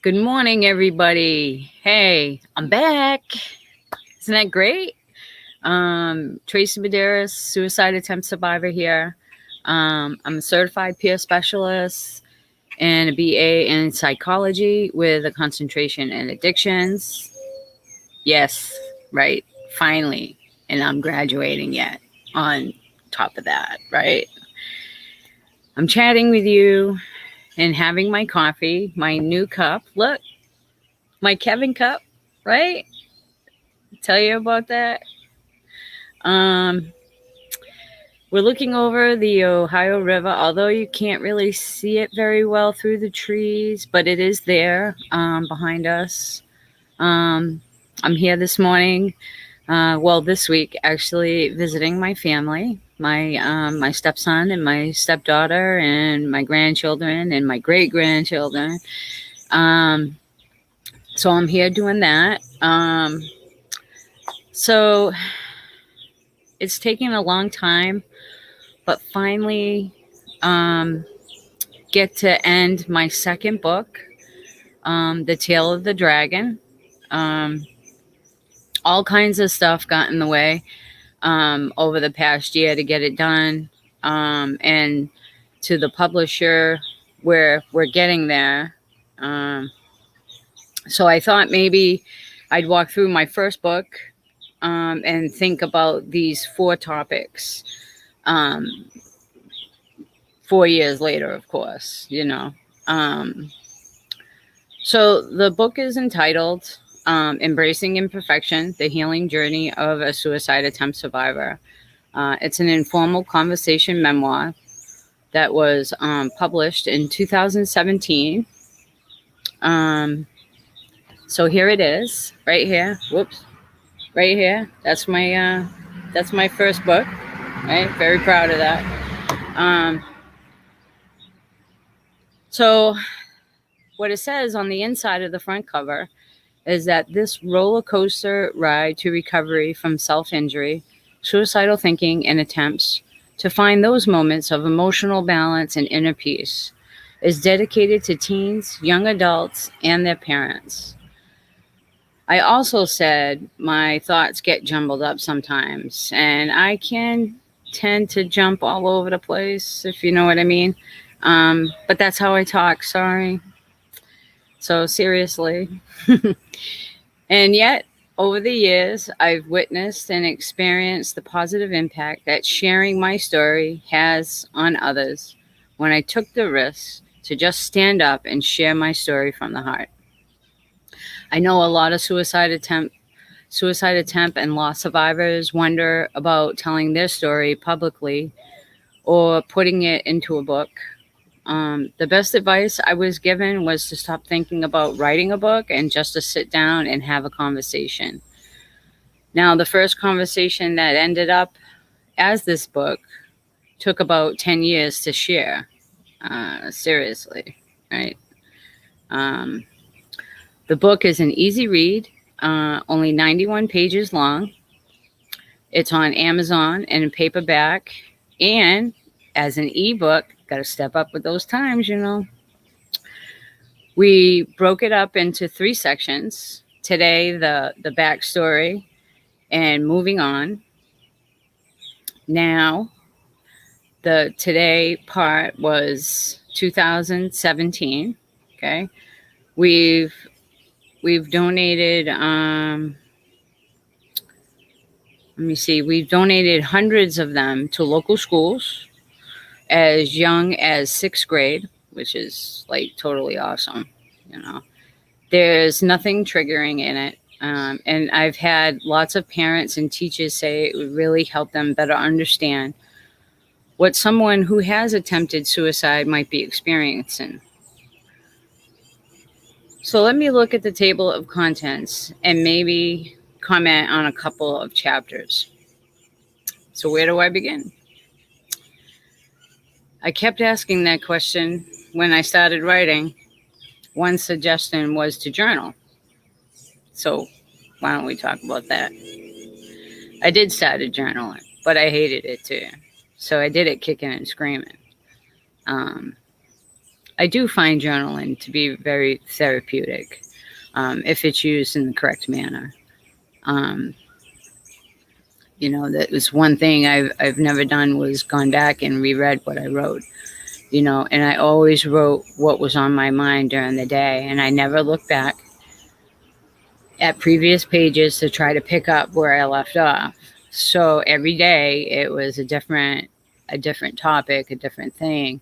Good morning, everybody. Hey, I'm back. Isn't that great? Tracey Medeiros, suicide attempt survivor here. I'm a certified peer specialist and a BA in psychology with a concentration in addictions. Yes, right. Finally. And I'm graduating yet on top of that, right? I'm chatting with you and having my coffee, my new cup. Look, my Kevin cup, right? Tell you about that. Um, we're looking over the Ohio River, although you can't really see it very well through the trees, but it is there behind us. Um, I'm here this morning, this week, actually visiting my family, my stepson and my stepdaughter, and my grandchildren and my great grandchildren. Um, so I'm here doing that. So it's taken a long time, but finally get to end my second book, The Tale of the Dragon. Um, all kinds of stuff got in the way over the past year to get it done. And to the publisher, where we're getting there. So I thought maybe I'd walk through my first book and think about these 4 topics. 4 years later, of course, So the book is entitled Embracing Imperfection, The Healing Journey of a Suicide Attempt Survivor. It's an informal conversation memoir that was published in 2017. So here it is, right here. Whoops. Right here. That's my first book. Right? Very proud of that. So what it says on the inside of the front cover is that this roller coaster ride to recovery from self-injury, suicidal thinking, and attempts to find those moments of emotional balance and inner peace is dedicated to teens, young adults, and their parents. I also said my thoughts get jumbled up sometimes, and I can tend to jump all over the place, if you know what I mean. But that's how I talk, sorry. So seriously. And yet, over the years, I've witnessed and experienced the positive impact that sharing my story has on others when I took the risk to just stand up and share my story from the heart. I know a lot of suicide attempt and loss survivors wonder about telling their story publicly or putting it into a book. The best advice I was given was to stop thinking about writing a book and just to sit down and have a conversation. Now, the first conversation that ended up as this book took about 10 years to share. Seriously, right? The book is an easy read, only 91 pages long. It's on Amazon and in paperback, and as an ebook. Got to step up with those times, We broke it up into 3 sections. Today, the backstory and moving on. Now, the today part was 2017. Okay, we've donated. Let me see. We've donated hundreds of them to local schools as young as 6th grade, which is like totally awesome. There's nothing triggering in it. And I've had lots of parents and teachers say it would really help them better understand what someone who has attempted suicide might be experiencing. So let me look at the table of contents and maybe comment on a couple of chapters. So where do I begin? I kept asking that question when I started writing. One suggestion was to journal. So why don't we talk about that? I did start a journaling, but I hated it too. So I did it kicking and screaming. I I do find journaling to be very therapeutic if it's used in the correct manner. Um, that was one thing I've never done, was gone back and reread what I wrote. And I always wrote what was on my mind during the day, and I never looked back at previous pages to try to pick up where I left off. So every day it was a different topic, a different thing.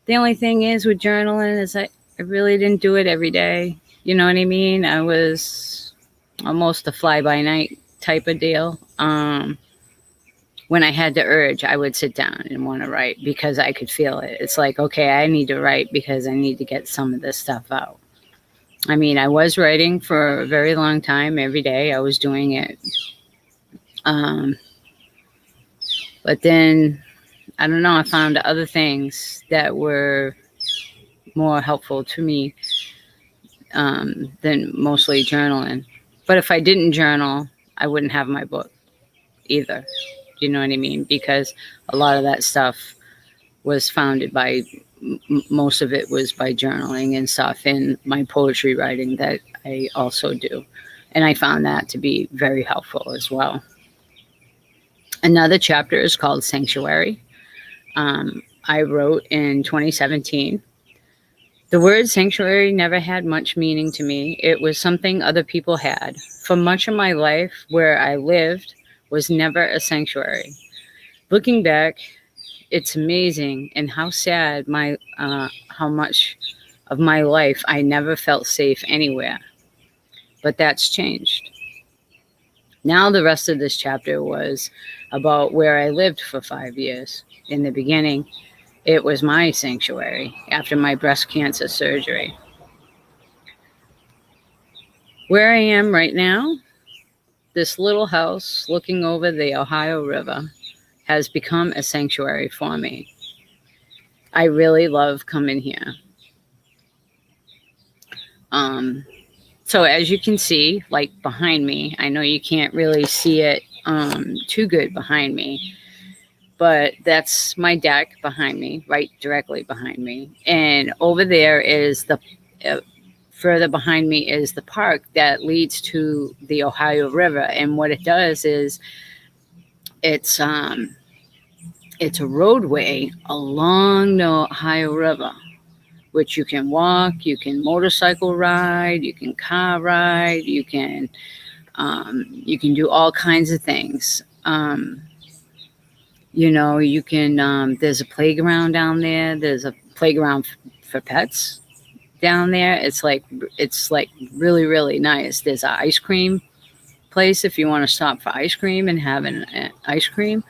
The only thing is with journaling is I really didn't do it every day. You know what I mean? I was almost a fly by night type of deal. When I had the urge, I would sit down and want to write because I could feel it. It's like, okay, I need to write because I need to get some of this stuff out. I mean, I was writing for a very long time every day. I was doing it. But then, I don't know, I found other things that were more helpful to me than mostly journaling. But if I didn't journal, I wouldn't have my book either. You know what I mean? Because a lot of that stuff was founded by, most of it was by journaling and stuff, and my poetry writing that I also do. And I found that to be very helpful as well. Another chapter is called Sanctuary. I wrote in 2017. The word sanctuary never had much meaning to me. It was something other people had. For much of my life, where I lived was never a sanctuary. Looking back, it's amazing and how sad how much of my life I never felt safe anywhere. But that's changed. Now the rest of this chapter was about where I lived for 5 years. In the beginning, it was my sanctuary after my breast cancer surgery. Where I am right now, this little house looking over the Ohio River has become a sanctuary for me. I really love coming here. So as you can see, like behind me, I know you can't really see it too good behind me, but that's my deck behind me, right directly behind me. And over there is further behind me is the park that leads to the Ohio River. And what it does is it's a roadway along the Ohio River, which you can walk, you can motorcycle ride, you can car ride, you can do all kinds of things. You can, there's a playground down there. There's a playground for pets down there. It's like really, really nice. There's an ice cream place if you want to stop for ice cream and have an ice cream.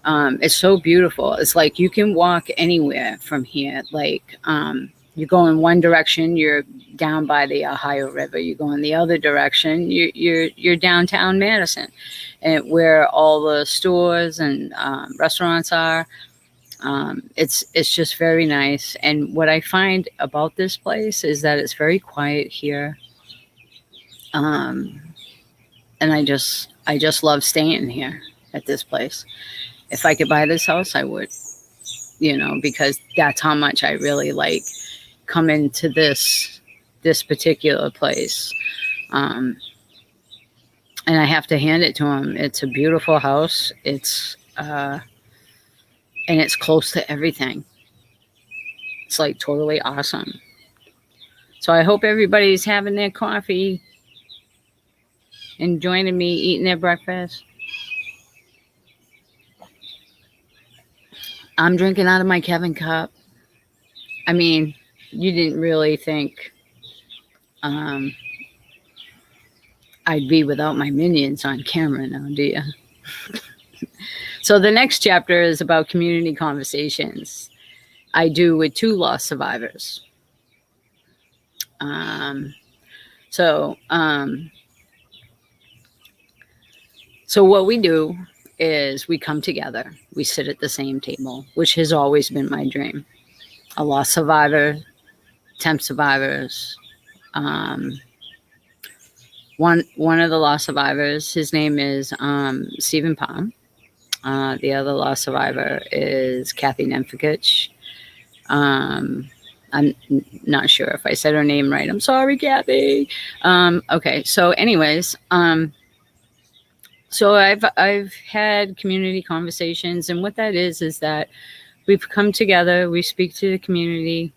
It's so beautiful. It's like you can walk anywhere from here. Like you go in one direction, you're down by the Ohio River. You go in the other direction, you're downtown Madison, and where all the stores and restaurants are. It's just very nice. And what I find about this place is that it's very quiet here. And I just love staying here at this place. If I could buy this house, I would, because that's how much I really like coming to this particular place. And I have to hand it to him. It's a beautiful house. And it's close to everything. It's like totally awesome. So I hope everybody's having their coffee and joining me eating their breakfast. I'm drinking out of my Kevin cup. I mean, you didn't really think I'd be without my minions on camera now, do you? So the next chapter is about community conversations I do with 2 loss survivors. So what we do is we come together. We sit at the same table, which has always been my dream. A loss survivor, attempt survivors. One of the loss survivors, his name is Stephen Palm. The other loss survivor is Kathy Nemfikich. I'm not sure if I said her name right. I'm sorry, Kathy. Okay. So anyways, so I've had community conversations, and what that is that we've come together, we speak to the community,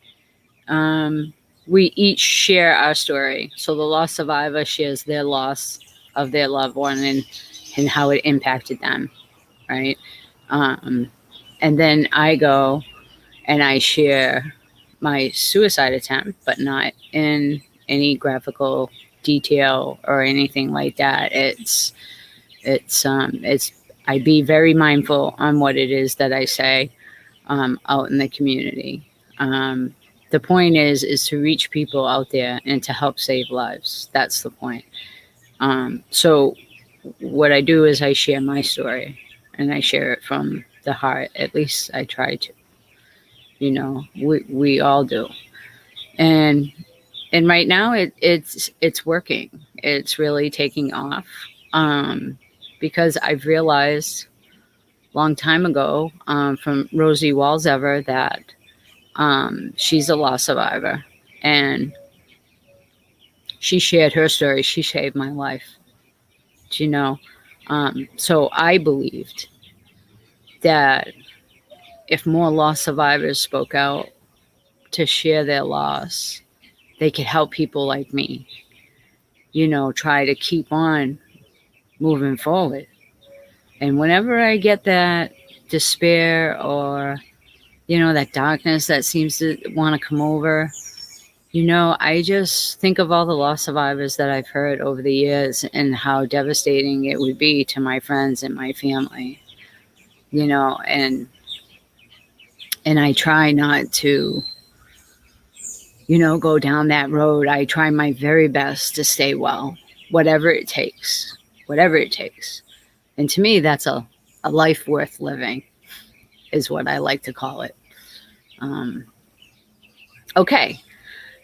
we each share our story. So the loss survivor shares their loss of their loved one and how it impacted them, right? And then I go and I share my suicide attempt, but not in any graphical detail or anything like that. It's I be very mindful on what it is that I say out in the community. The point is to reach people out there and to help save lives. That's the point. So what I do is I share my story, and I share it from the heart. At least I try to. We all do. And right now it's working. It's really taking off. Because I've realized long time ago from Rosie Walsever that she's a loss survivor, and she shared her story. She saved my life. You know, so I believed that if more loss survivors spoke out to share their loss, they could help people like me. Try to keep on moving forward. And whenever I get that despair or that darkness that seems to want to come over, I just think of all the loss survivors that I've heard over the years and how devastating it would be to my friends and my family, and I try not to, go down that road. I try my very best to stay well, whatever it takes, whatever it takes. And to me, that's a life worth living, is what I like to call it. Okay.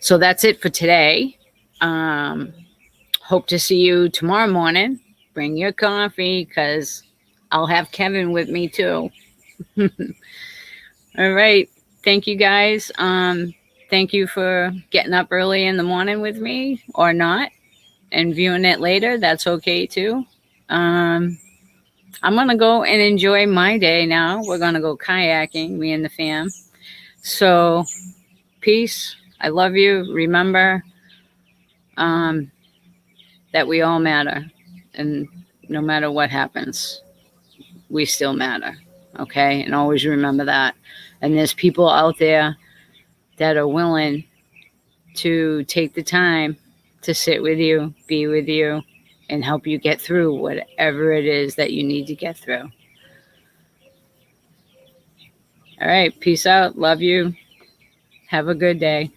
So that's it for today. Hope to see you tomorrow morning. Bring your coffee, because I'll have Kevin with me too. All right. Thank you, guys. Thank you for getting up early in the morning with me, or not, and viewing it later. That's okay too. I'm going to go and enjoy my day now. We're going to go kayaking, me and the fam. So, peace. I love you. Remember that we all matter. And no matter what happens, we still matter. Okay? And always remember that. And there's people out there that are willing to take the time to sit with you, be with you, and help you get through whatever it is that you need to get through. All right. Peace out. Love you. Have a good day.